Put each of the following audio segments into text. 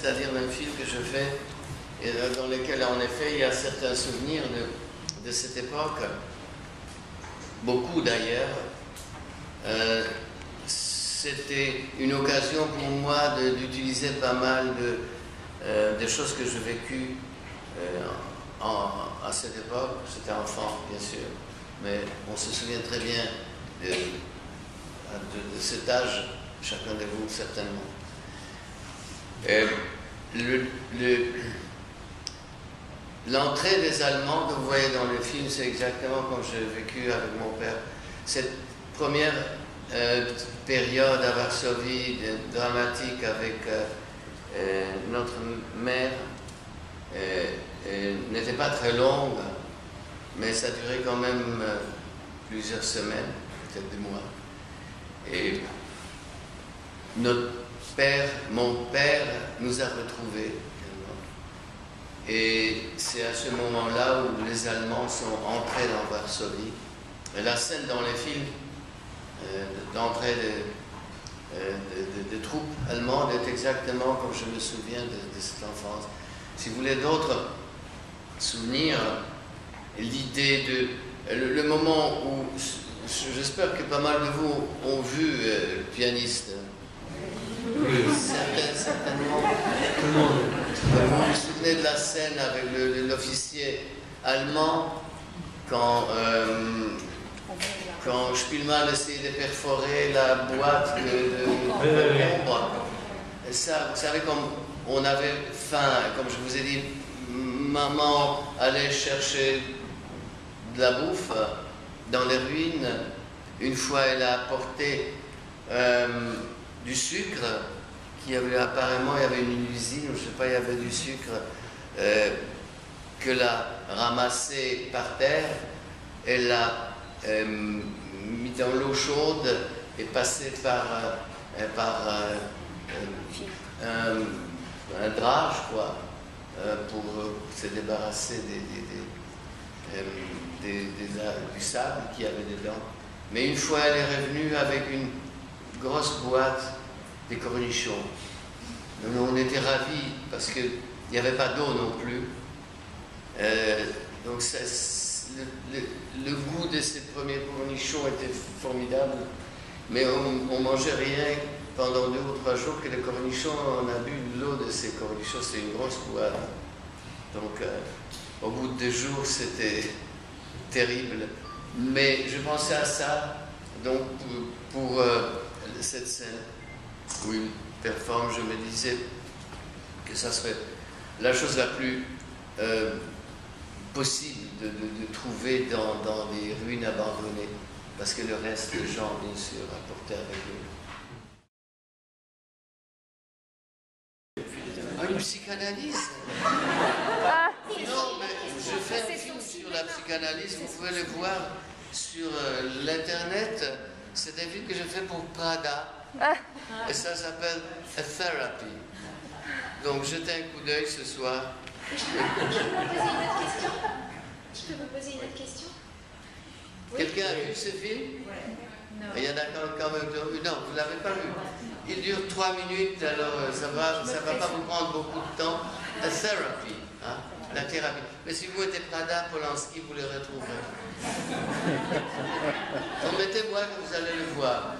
c'est-à-dire un film que je fais et dans lequel, en effet, il y a certains souvenirs de cette époque, beaucoup d'ailleurs. C'était une occasion pour moi d'utiliser pas mal de choses que j'ai vécues à cette époque. J'étais enfant, bien sûr, mais on se souvient très bien de cet âge, chacun de vous, certainement. L'entrée des Allemands que vous voyez dans le film, c'est exactement comme j'ai vécu avec mon père. Cette première période à Varsovie dramatique avec notre mère n'était pas très longue, mais ça durait quand même plusieurs semaines, peut-être 2 mois. Et mon père nous a retrouvés. Et c'est à ce moment-là où les Allemands sont entrés dans Varsovie. Et la scène dans les films d'entrée de troupes allemandes est exactement comme je me souviens de cette enfance. Si vous voulez d'autres souvenirs, l'idée de... Le moment où... J'espère que pas mal de vous ont vu le pianiste. Certainement. Vous vous souvenez de la scène avec l'officier allemand quand Spielmann essayait de perforer la boîte de bombe. Ça, vous savez, comme on avait faim, comme je vous ai dit, maman allait chercher de la bouffe dans les ruines. Une fois, elle a apporté du sucre, apparemment, il y avait une usine, je ne sais pas, il y avait du sucre qu'elle a ramassé par terre, elle l'a mis dans l'eau chaude et passé par un drap, je crois, pour se débarrasser du sable qu'il y avait dedans. Mais une fois, elle est revenue avec une grosse boîte de cornichons. On était ravis parce qu'il n'y avait pas d'eau non plus. Donc le goût de ces premiers cornichons était formidable, mais on mangeait rien pendant 2 ou 3 jours que les cornichons. On a bu l'eau de ces cornichons, c'est une grosse boîte. Donc au bout de 2 jours, c'était terrible. Mais je pensais à ça, donc pour cette scène où il performe, je me disais que ça serait la chose la plus possible de trouver dans des ruines abandonnées, parce que le reste des gens, bien sûr, apportaient avec eux. Ah, une psychanalyse? Non, mais je fais un film sur la psychanalyse, vous pouvez le voir sur l'internet. C'est un film que je fais pour Prada. Et ça s'appelle A Therapy. Donc jetez un coup d'œil ce soir. Je peux vous poser une autre question? Quelqu'un a vu ce film? Non. Il y en a quand même deux. Non, vous ne l'avez pas vu. Il dure 3 minutes, alors ça va pas vous prendre beaucoup de temps. A Therapy, hein, la thérapie. Mais si vous êtes Prada, Polanski, vous le retrouverez. Promettez-moi que vous allez le voir.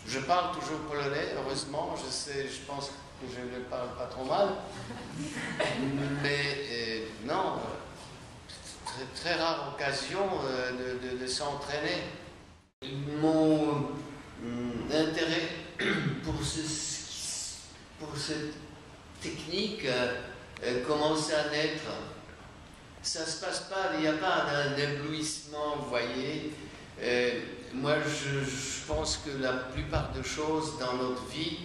Je parle toujours polonais, heureusement. Je pense que je ne le parle pas trop mal. Mais non, très rare occasion de s'entraîner. Mon intérêt pour cette technique commence à naître. Ça ne se passe pas, il n'y a pas un éblouissement, vous voyez. Moi, je pense que la plupart des choses dans notre vie,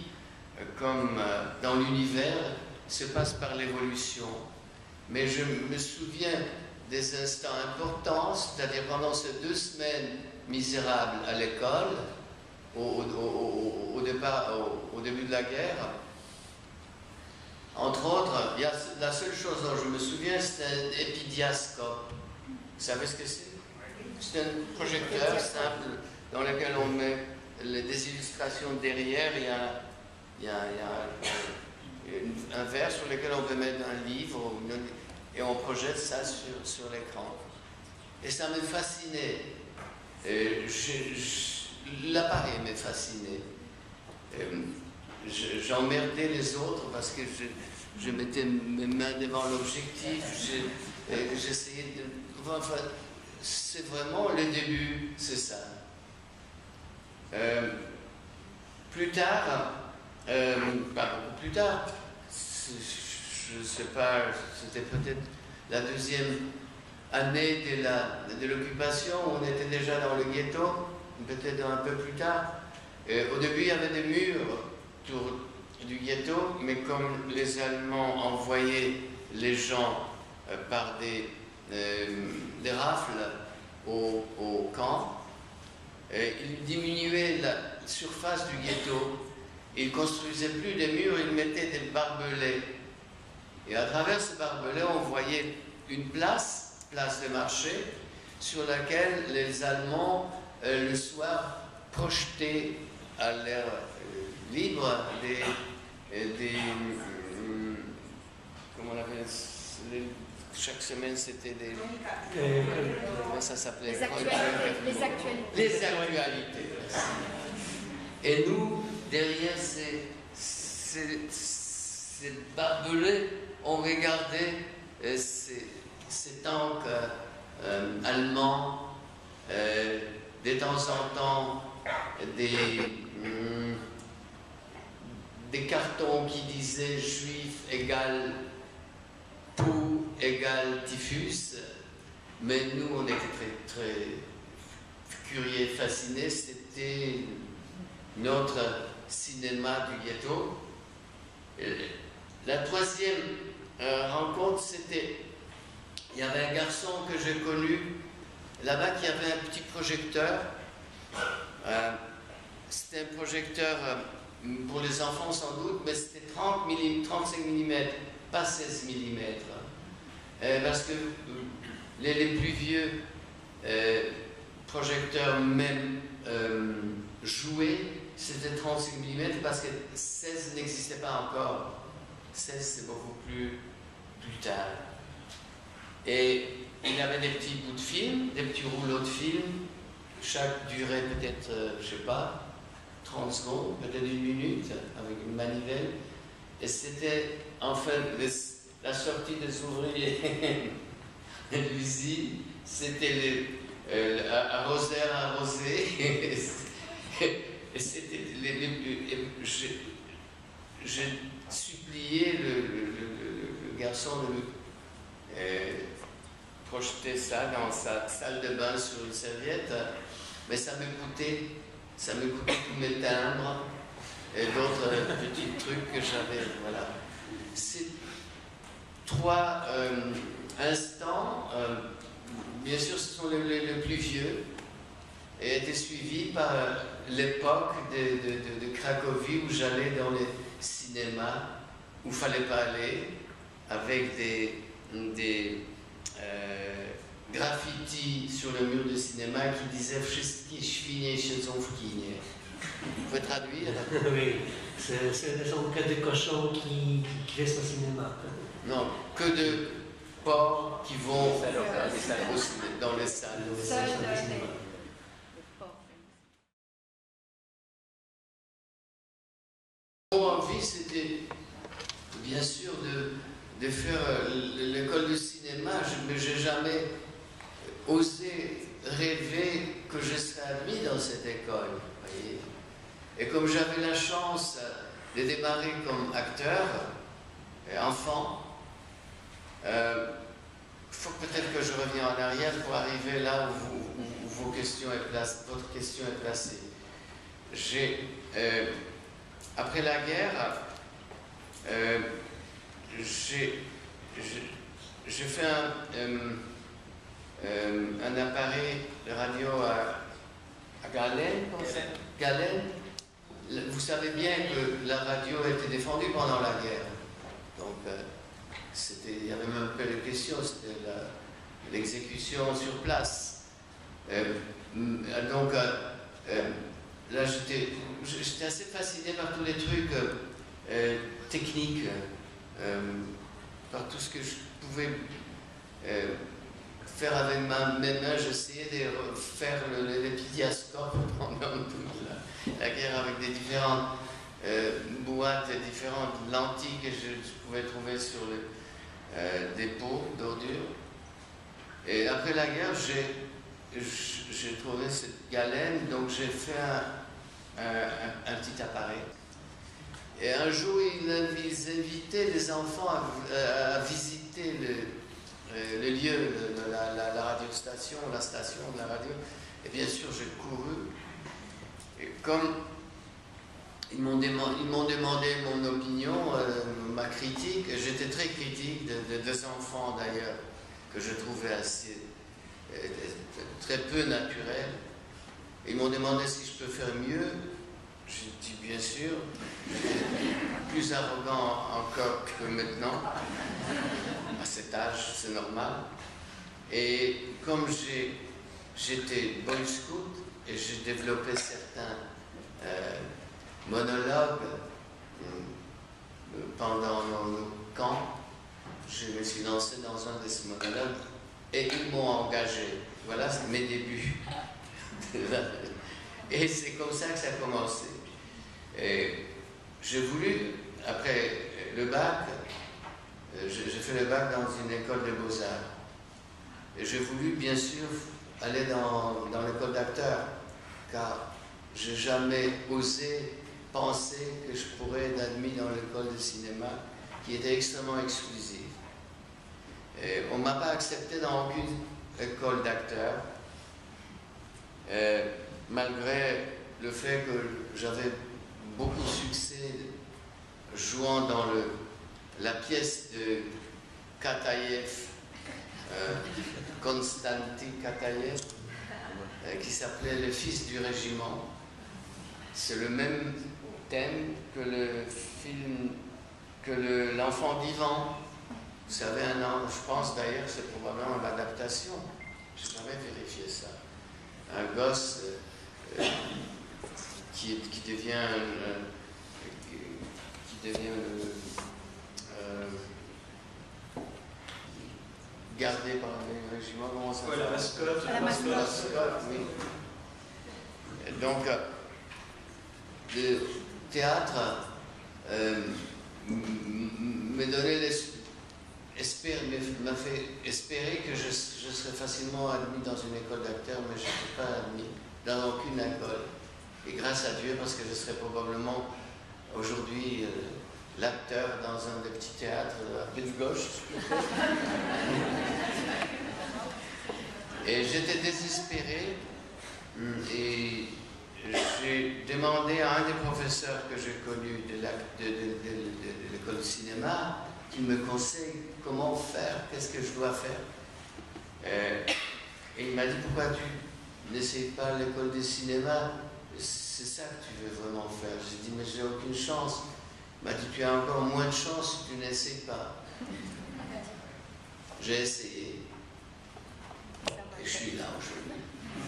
comme dans l'univers, se passent par l'évolution. Mais je me souviens des instants importants, c'est-à-dire pendant ces 2 semaines misérables à l'école, au début de la guerre. Entre autres, la seule chose dont je me souviens, c'est un épidiascope. Vous savez ce que c'est? C'est un projecteur simple dans lequel on met des illustrations derrière, il y a un verre sur lequel on peut mettre un livre et on projette ça sur l'écran. Et ça me fascinait. L'appareil me fascinait. J'emmerdais les autres parce que je mettais mes mains devant l'objectif, j'essayais de... Enfin, c'est vraiment le début, c'est ça. Plus tard, plus tard, je ne sais pas, c'était peut-être la deuxième année de l'occupation, on était déjà dans le ghetto, peut-être un peu plus tard. Au début, il y avait des murs autour du ghetto, mais comme les Allemands envoyaient les gens par des rafles au camp, ils diminuaient la surface du ghetto. Ils ne construisaient plus des murs, ils mettaient des barbelés. Et à travers ces barbelés, on voyait une place de marché, sur laquelle les Allemands, le soir, projetaient à l'air libre comment on appelle, chaque semaine c'était des... comment ça s'appelait? Les actualités. Les actualités. Et nous, derrière ces barbelés, on regardait ces tanks allemands, de temps en temps des cartons qui disaient juif égale pou égale typhus, mais nous on était très, très curieux, fascinés, c'était notre cinéma du ghetto. La troisième rencontre, c'était, il y avait un garçon que j'ai connu là-bas qui avait un petit projecteur. C'était un projecteur pour les enfants sans doute, mais c'était 35 mm, pas 16 mm. Parce que les plus vieux projecteurs même joués, c'était 35 mm parce que 16 n'existait pas encore. 16 c'est beaucoup plus tard. Et il y avait des petits bouts de film, des petits rouleaux de film, chaque durait peut-être, je sais pas, 30 secondes, peut-être une minute, avec une manivelle. Et c'était enfin la sortie des ouvriers de l'usine, c'était arroseur arrosé. Et c'était j'ai supplié le garçon de projeter ça dans sa salle de bain sur une serviette, mais ça me coûtait tous mes timbres et d'autres petits trucs que j'avais. Voilà. Ces trois instants, bien sûr, ce sont les plus vieux, et étaient suivis par l'époque de Cracovie où j'allais dans les cinémas où il ne fallait pas aller, avec des graffitis sur le mur du cinéma qui disaient Wszystkie świnie siedzą w kinie. Vous pouvez traduire? Oui, ce sont que des cochons qui restent au cinéma. Non, que de porcs qui vont dans les salles. Mon envie, c'était bien sûr de faire l'école de cinéma, mais je n'ai jamais osé rêver que je serais admis dans cette école. Voyez. Et comme j'avais la chance de démarrer comme acteur, enfant, il faut peut-être que je revienne en arrière pour arriver là où votre question est placée. Après la guerre, j'ai fait un appareil de radio à Galen. Galen. Vous savez bien que la radio a été défendue pendant la guerre. Donc, il y avait même pas de question, c'était l'exécution sur place. Donc, là, j'étais assez fasciné par tous les trucs techniques, par tout ce que je pouvais faire avec mes mains. J'essayais de faire l'épidiascope pendant toute la guerre avec des différentes boîtes et différentes lentilles que je pouvais trouver sur des pots d'ordures. Et après la guerre, j'ai trouvé cette galène, donc j'ai fait un petit appareil. Et un jour, ils invitaient les enfants à visiter le lieu de la radiostation, la station de la radio. Et bien sûr, j'ai couru. Et comme ils m'ont demandé mon opinion, ma critique, j'étais très critique de deux enfants d'ailleurs, que je trouvais très peu naturels. Ils m'ont demandé si je peux faire mieux. J'ai dit bien sûr, plus arrogant encore que maintenant. À cet âge, c'est normal. Et comme j'étais Boy Scout et j'ai développé certains monologues pendant nos camps, je me suis lancé dans un de ces monologues et ils m'ont engagé. Voilà, c'est mes débuts. Et c'est comme ça que ça a commencé. J'ai voulu, après le bac, j'ai fait le bac dans une école de beaux-arts. Et j'ai voulu, bien sûr, aller dans l'école d'acteurs, car j'ai jamais osé penser que je pourrais être admis dans l'école de cinéma, qui était extrêmement exclusive. Et on ne m'a pas accepté dans aucune école d'acteurs, malgré le fait que j'avais beaucoup de succès jouant dans la pièce de Kataïev, Konstantin Kataïev, qui s'appelait Le Fils du Régiment. C'est le même thème que le film, que l'Enfant d'Ivan. Vous savez, je pense d'ailleurs que c'est probablement l'adaptation. Je n'ai jamais vérifié ça. Un gosse qui devient gardé par les régiments. Comment ça s'appelle? La mascotte. La mascotte. Oui. Donc, le théâtre m'a fait espérer que je serais facilement admis dans une école d'acteurs, mais je n'étais pas admis dans aucune école. Et grâce à Dieu, parce que je serais probablement aujourd'hui l'acteur dans un des petits théâtres à rive gauche. Et j'étais désespéré et j'ai demandé à un des professeurs que j'ai connu de l'école de cinéma qu'il me conseille comment faire, qu'est-ce que je dois faire. Et il m'a dit, pourquoi tu n'essayes pas l'école de cinéma? C'est ça que tu veux vraiment faire. J'ai dit, mais j'ai aucune chance. Il m'a dit, tu as encore moins de chance si tu n'essayes pas. J'ai essayé. Et je suis là aujourd'hui.